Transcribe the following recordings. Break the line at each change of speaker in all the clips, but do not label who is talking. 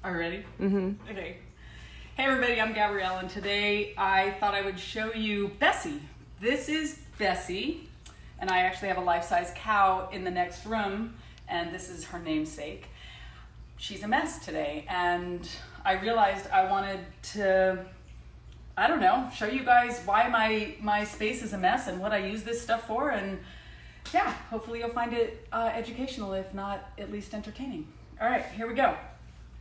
Are you ready?
Mm-hmm.
Okay. Hey everybody, I'm Gabrielle, and today I thought I would show you Bessie. This is Bessie, and I actually have a life-size cow in the next room, and this is her namesake. She's a mess today, and I realized I wanted to, I don't know, show you guys why my space is a mess and what I use this stuff for, and yeah, hopefully you'll find it educational, if not at least entertaining. All right, here we go.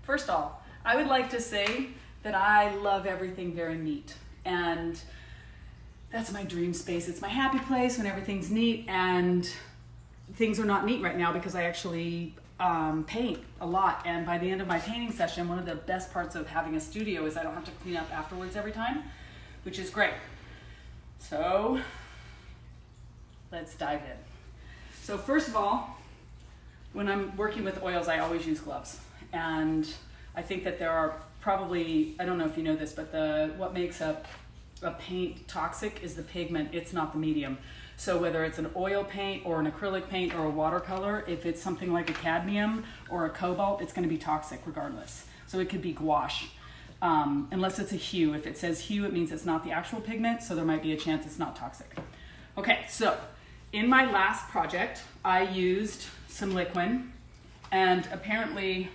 First of all, I would like to say that I love everything very neat, and that's my dream space. It's my happy place when everything's neat, and things are not neat right now because I actually paint a lot, and by the end of my painting session, one of the best parts of having a studio is I don't have to clean up afterwards every time, which is great. So let's dive in. So first of all, when I'm working with oils, I always use gloves. And I think that there are probably, I don't know if you know this, but what makes a paint toxic is the pigment, it's not the medium. So whether it's an oil paint or an acrylic paint or a watercolor, if it's something like a cadmium or a cobalt, it's gonna be toxic regardless. So it could be gouache, unless it's a hue. If it says hue, it means it's not the actual pigment, so there might be a chance it's not toxic. Okay, so in my last project, I used some liquid, and apparently,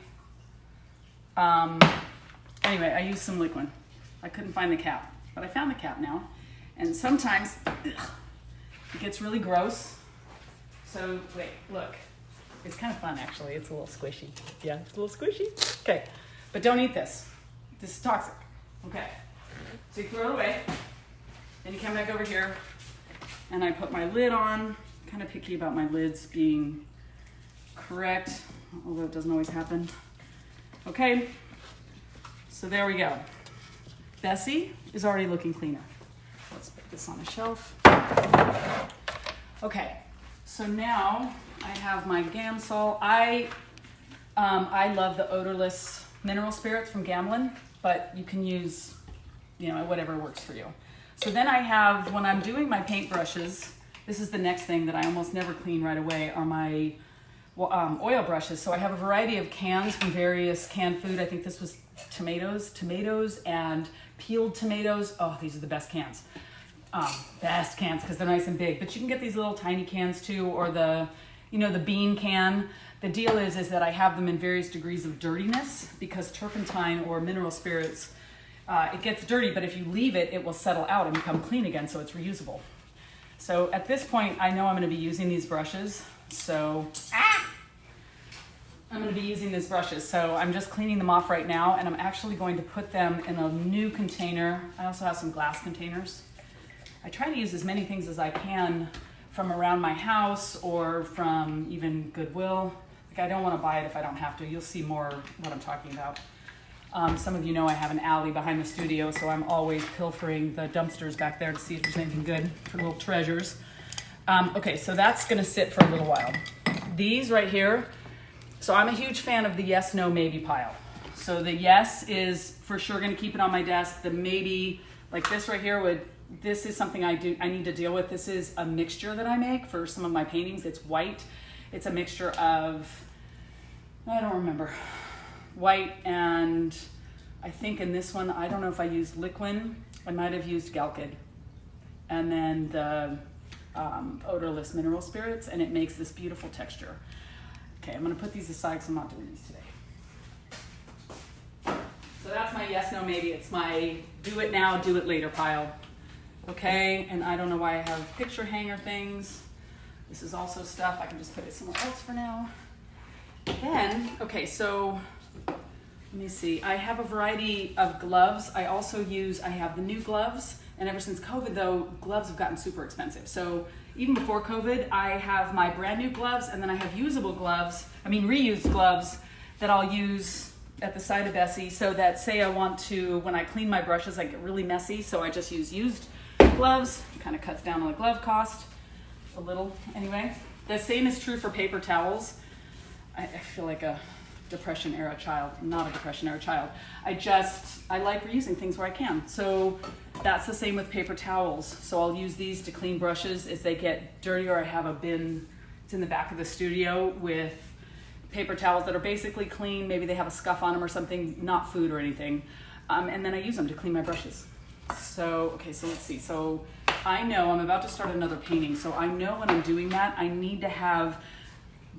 anyway, I used some liquid. I couldn't find the cap, but I found the cap now. And sometimes, it gets really gross. So wait, look. It's kind of fun actually. It's a little squishy. Yeah, it's a little squishy. Okay, but don't eat this. This is toxic. Okay, so you throw it away. Then you come back over here and I put my lid on. Kind of picky about my lids being correct, although it doesn't always happen. Okay, so there we go. Bessie is already looking cleaner. Let's put this on a shelf. Okay, so now I have my Gamsol. I love the odorless mineral spirits from Gamlin, but you can use, whatever works for you. So then I have, when I'm doing my paintbrushes, this is the next thing that I almost never clean right away, are my oil brushes. So I have a variety of cans from various canned food. I think this was tomatoes and peeled tomatoes. Oh, these are the best cans. Best cans because they're nice and big. But you can get these little tiny cans too, or the bean can. The deal is that I have them in various degrees of dirtiness because turpentine or mineral spirits, it gets dirty, but if you leave it, it will settle out and become clean again, so it's reusable. So at this point, I know I'm going to be using these brushes. So I'm going to be using these brushes. So I'm just cleaning them off right now, and I'm actually going to put them in a new container. I also have some glass containers. I try to use as many things as I can from around my house or from even Goodwill. Like I don't want to buy it if I don't have to. You'll see more what I'm talking about. Some of you know I have an alley behind the studio, so I'm always pilfering the dumpsters back there to see if there's anything good for little treasures. Okay, so that's gonna sit for a little while. These right here, so I'm a huge fan of the yes, no, maybe pile. So the yes is for sure gonna keep it on my desk. The maybe, like this right here this is something I need to deal with. This is a mixture that I make for some of my paintings. It's white. It's a mixture of, I don't remember, white, and I think in this one, I don't know if I used liquid. I might have used Galkid. And then the odorless mineral spirits, and it makes this beautiful texture. Okay, I'm gonna put these aside because I'm not doing these today. So that's my yes, no, maybe. It's my do it now, do it later pile. Okay, and I don't know why I have picture hanger things. This is also stuff, I can just put it somewhere else for now. Then, okay, so let me see. I have a variety of gloves. I have the new gloves, and ever since COVID though, gloves have gotten super expensive. So even before COVID, I have my brand new gloves, and then I have reused gloves that I'll use at the side of Bessie, so that say I want to, when I clean my brushes, I get really messy, so I just use used gloves. Kind of cuts down on the glove cost a little anyway. The same is true for paper towels. I feel like a Depression era child. I'm not a Depression era child. I like reusing things where I can. So that's the same with paper towels. So I'll use these to clean brushes as they get dirty, or I have a bin, it's in the back of the studio with paper towels that are basically clean. Maybe they have a scuff on them or something, not food or anything. And then I use them to clean my brushes. So, okay, so let's see. So I know I'm about to start another painting. So I know when I'm doing that, I need to have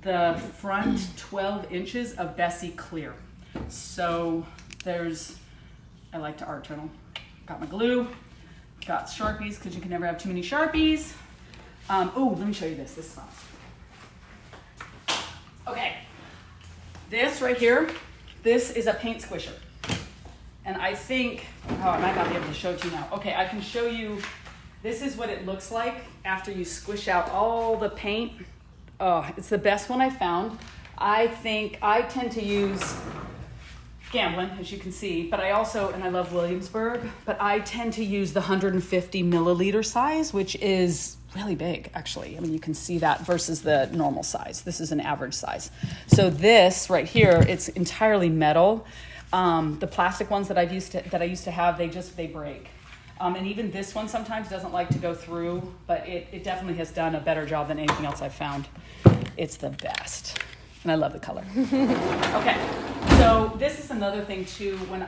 the front 12 inches of Bessie clear. So I like to art journal. Got my glue, got Sharpies, because you can never have too many Sharpies. Oh, let me show you this. This is fun. Okay, this right here, this is a paint squisher. And I think, I might not be able to show it to you now. Okay, I can show you, this is what it looks like after you squish out all the paint. Oh, it's the best one I found. I think I tend to use Gamblin, as you can see, but I also, and I love Williamsburg, but I tend to use the 150 milliliter size, which is really big, actually. I mean, you can see that versus the normal size. This is an average size. So this right here, it's entirely metal. The plastic ones that I used to have, they break. And even this one sometimes doesn't like to go through, but it definitely has done a better job than anything else I've found. It's the best. And I love the color. Okay, so this is another thing too. When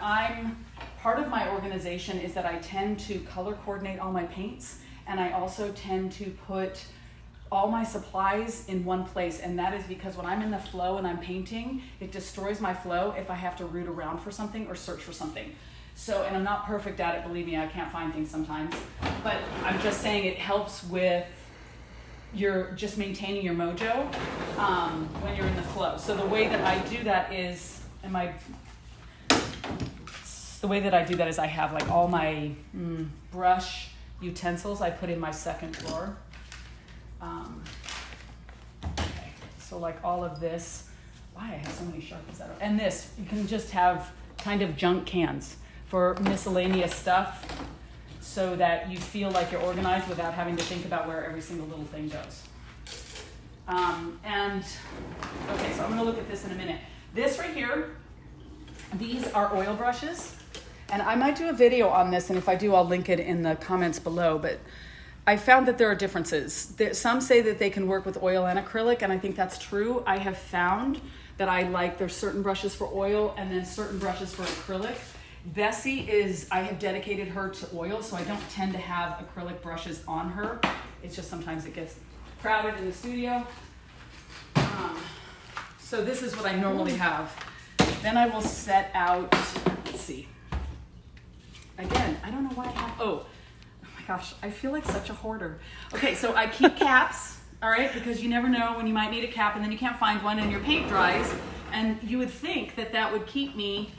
part of my organization is that I tend to color coordinate all my paints, and I also tend to put all my supplies in one place, and that is because when I'm in the flow and I'm painting, it destroys my flow if I have to root around for something or search for something. So, and I'm not perfect at it, believe me, I can't find things sometimes, but I'm just saying it helps with you're just maintaining your mojo when you're in the flow. So the way that I do that is, I have like all my brush utensils I put in my second drawer. Okay, so like all of this, why I have so many Sharpies that are, and this, you can just have kind of junk cans for miscellaneous stuff, so that you feel like you're organized without having to think about where every single little thing goes. Okay, so I'm gonna look at this in a minute. This right here, these are oil brushes, and I might do a video on this, and if I do, I'll link it in the comments below, but I found that there are differences. Some say that they can work with oil and acrylic, and I think that's true. I have found that there's certain brushes for oil and then certain brushes for acrylic. Bessie I have dedicated her to oil, so I don't tend to have acrylic brushes on her. It's just sometimes it gets crowded in the studio. So this is what I normally have. Then I will set out, let's see. Again, I don't know why I have, oh my gosh, I feel like such a hoarder. Okay, so I keep caps, all right, because you never know when you might need a cap and then you can't find one and your paint dries. And you would think that would keep me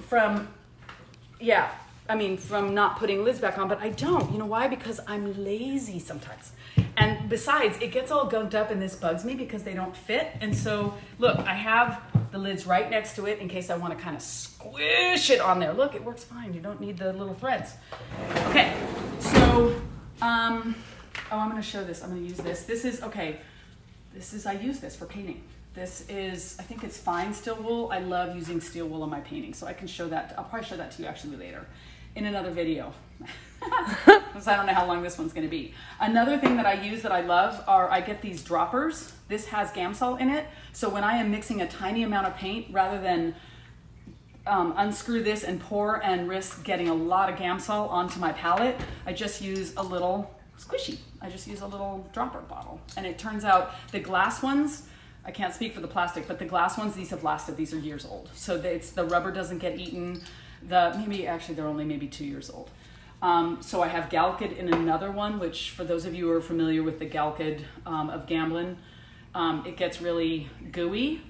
from not putting lids back on, but I don't. You know why? Because I'm lazy sometimes. And besides, it gets all gunked up and this bugs me because they don't fit. And so, look, I have the lids right next to it in case I want to kind of squish it on there. Look, it works fine. You don't need the little threads. Okay, so, I'm going to show this. I'm going to use this. I use this for painting. This is, I think it's fine steel wool. I love using steel wool on my painting, so I can show that. I'll probably show that to you actually later in another video. Because I don't know how long this one's going to be. Another thing that I use that I love I get these droppers. This has Gamsol in it, so when I am mixing a tiny amount of paint, rather than unscrew this and pour and risk getting a lot of Gamsol onto my palette, I just use a little squishy. I just use a little dropper bottle, and it turns out the glass ones, I can't speak for the plastic, but the glass ones, these have lasted. These are years old. So the rubber doesn't get eaten. They're only maybe 2 years old. So I have Galkid in another one, which for those of you who are familiar with the Galkid of Gamblin, it gets really gooey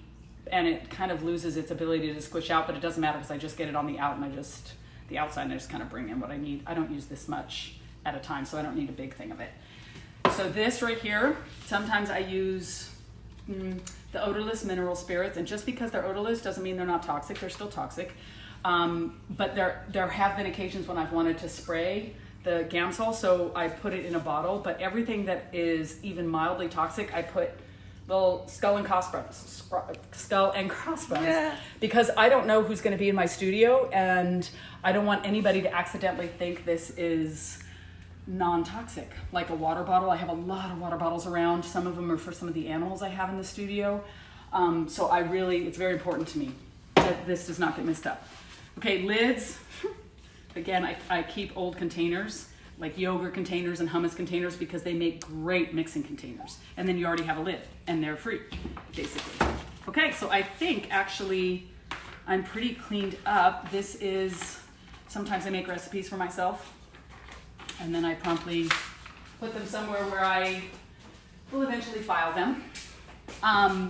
and it kind of loses its ability to squish out, but it doesn't matter because I just get it on the out and the outside, and I just kind of bring in what I need. I don't use this much at a time, so I don't need a big thing of it. So this right here, sometimes I use the odorless mineral spirits, and just because they're odorless doesn't mean they're not toxic. They're still toxic, but there have been occasions when I've wanted to spray the Gamsol, so I put it in a bottle. But everything that is even mildly toxic, I put little skull and crossbones, yeah. Because I don't know who's going to be in my studio, and I don't want anybody to accidentally think this is non-toxic, like a water bottle. I have a lot of water bottles around. Some of them are for some of the animals I have in the studio. So it's very important to me that this does not get messed up. Okay, lids. Again, I keep old containers, like yogurt containers and hummus containers, because they make great mixing containers. And then you already have a lid, and they're free, basically. Okay, so I think actually I'm pretty cleaned up. This is, sometimes I make recipes for myself, and then I promptly put them somewhere where I will eventually file them.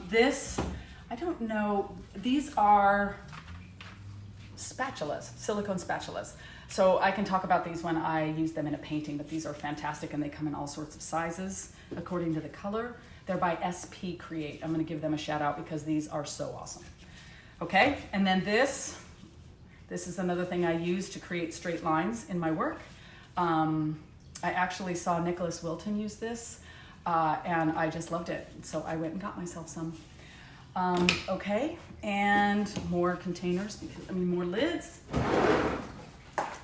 This, I don't know, these are spatulas, silicone spatulas. So I can talk about these when I use them in a painting, but these are fantastic and they come in all sorts of sizes according to the color. They're by SP Create. I'm gonna give them a shout out because these are so awesome. Okay, and then this is another thing I use to create straight lines in my work. I actually saw Nicholas Wilton use this and I just loved it. So I went and got myself some. Okay, and more containers, more lids.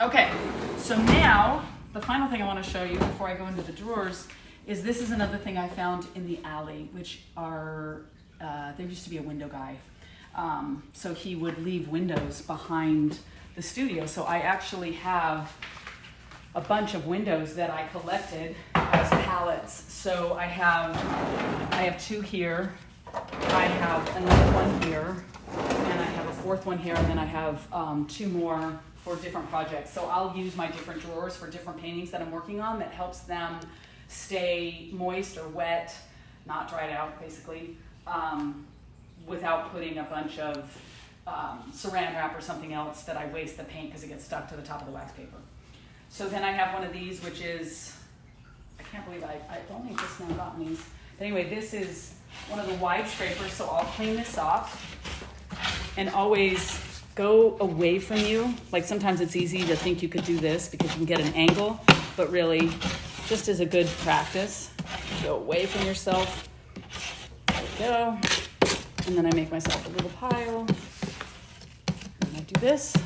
Okay, so now the final thing I want to show you before I go into the drawers is this is another thing I found in the alley, which are, there used to be a window guy. So he would leave windows behind the studio. So I actually have a bunch of windows that I collected as pallets. So I have two here, I have another one here, and I have a fourth one here, and then I have two more for different projects. So I'll use my different drawers for different paintings that I'm working on that helps them stay moist or wet, not dried out basically, without putting a bunch of saran wrap or something else that I waste the paint because it gets stuck to the top of the wax paper. So then I have one of these, which is, I can't believe I've only just now gotten these. But anyway, this is one of the wide scrapers, so I'll clean this off and always go away from you. Like sometimes it's easy to think you could do this because you can get an angle, but really, just as a good practice, go away from yourself. There we go. And then I make myself a little pile. And I do this.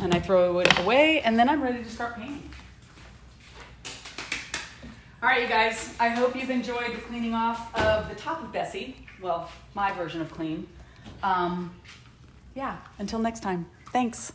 And I throw it away, and then I'm ready to start painting. All right, you guys, I hope you've enjoyed the cleaning off of the top of Bessie. Well, my version of clean. Yeah, until next time. Thanks.